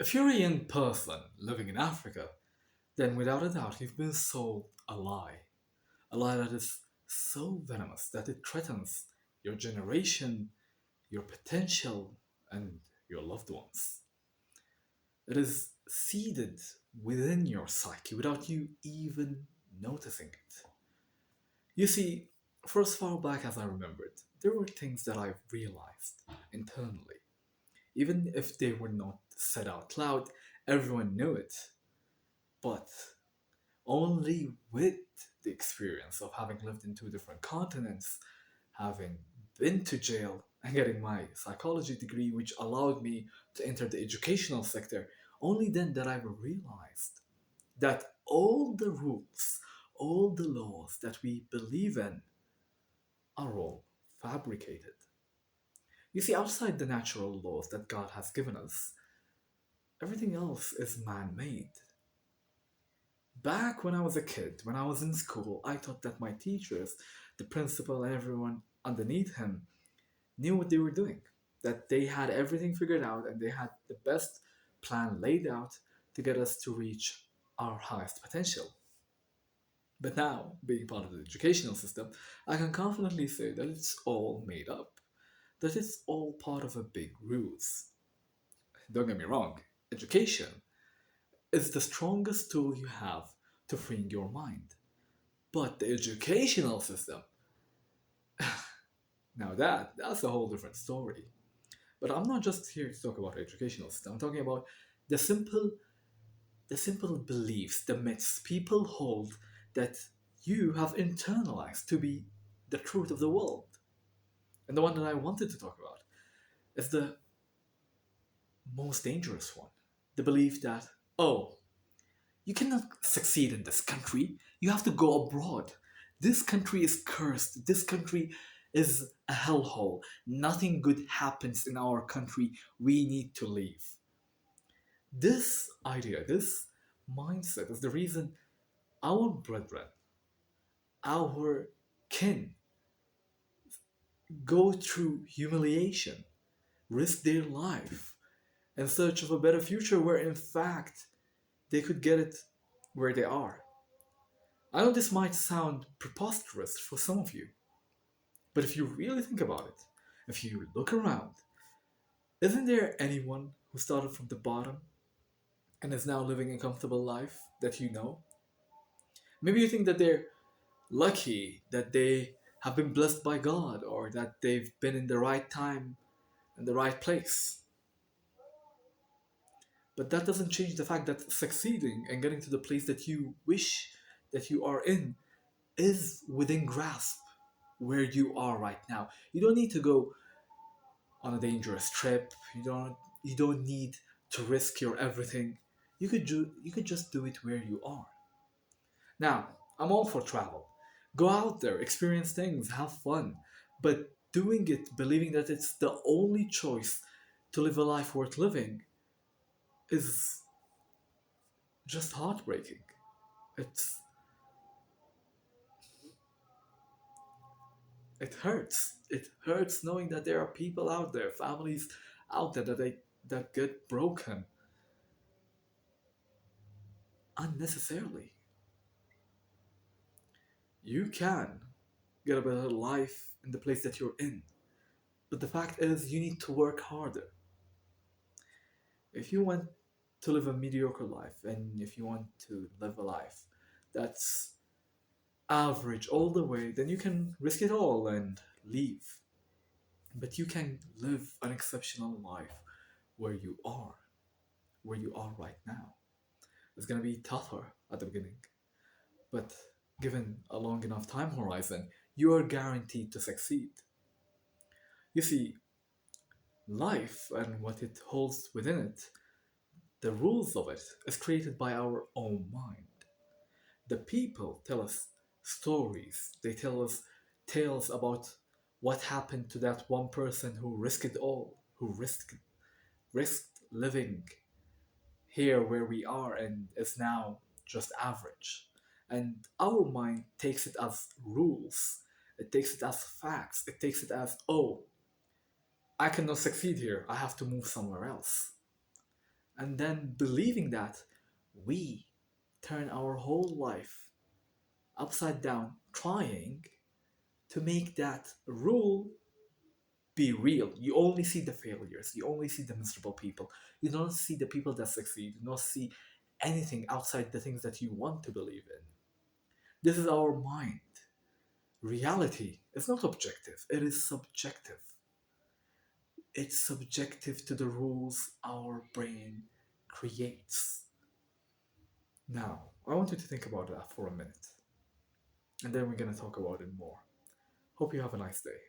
If you're a young person living in Africa, then without a doubt you've been sold a lie that is so venomous that it threatens your generation, your potential, and your loved ones. It is seeded within your psyche without you even noticing it. You see, for as far back as I remembered, there were things that I realized internally. Even if they were not said out loud, everyone knew it. But only with the experience of having lived in two different continents, having been to jail, and getting my psychology degree, which allowed me to enter the educational sector, only then that I realized that all the rules, all the laws that we believe in are all fabricated. You see, outside the natural laws that God has given us, everything else is man made. Back when I was a kid, when I was in school, I thought that my teachers, the principal, and everyone underneath him knew what they were doing. That they had everything figured out and they had the best plan laid out to get us to reach our highest potential. But now, being part of the educational system, I can confidently say that it's all made up, that it's all part of a big ruse. Don't get me wrong, education is the strongest tool you have to freeing your mind. But the educational system, now that's a whole different story. But I'm not just here to talk about educational system. I'm talking about the simple the simple beliefs, the myths people hold that you have internalized to be the truth of the world. And the one that I wanted to talk about is the most dangerous one. The belief that, oh, you cannot succeed in this country. You have to go abroad. This country is cursed. This country is a hellhole. Nothing good happens in our country. We need to leave. This idea, this mindset is the reason our brethren, our kin, go through humiliation, risk their life in search of a better future where in fact they could get it where they are. I know this might sound preposterous for some of you, but if you really think about it, if you look around, isn't there anyone who started from the bottom and is now living a comfortable life that you know? Maybe you think that they're lucky, that they have been blessed by God, or that they've been in the right time and the right place. But that doesn't change the fact that succeeding and getting to the place that you wish that you are in is within grasp where you are right now. You don't need to go on a dangerous trip. You don't need to risk your everything. You could just do it where you are. Now, I'm all for travel. Go out there, experience things, have fun. But doing it believing that it's the only choice to live a life worth living is just heartbreaking. It's it hurts. It hurts knowing that there are people out there, families out there that get broken unnecessarily. You can get a better life in the place that you're in. But the fact is you need to work harder. If you want to live a mediocre life and if you want to live a life that's average all the way, then you can risk it all and leave. But you can live an exceptional life where you are, where you are right now. It's gonna be tougher at the beginning, but given a long enough time horizon, you are guaranteed to succeed. You see, life and what it holds within it, the rules of it, is created by our own mind. The people tell us stories, they tell us tales about what happened to that one person who risked it all, who risked living here where we are and is now just average. And our mind takes it as rules, it takes it as facts, it takes it as, oh, I cannot succeed here, I have to move somewhere else. And then believing that, we turn our whole life upside down, trying to make that rule be real. You only see the failures, you only see the miserable people, you don't see the people that succeed, you don't see anything outside the things that you want to believe in. This is our mind. Reality is not objective, it is subjective. It's subjective to the rules our brain creates. Now, I want you to think about that for a minute, and then we're gonna talk about it more. Hope you have a nice day.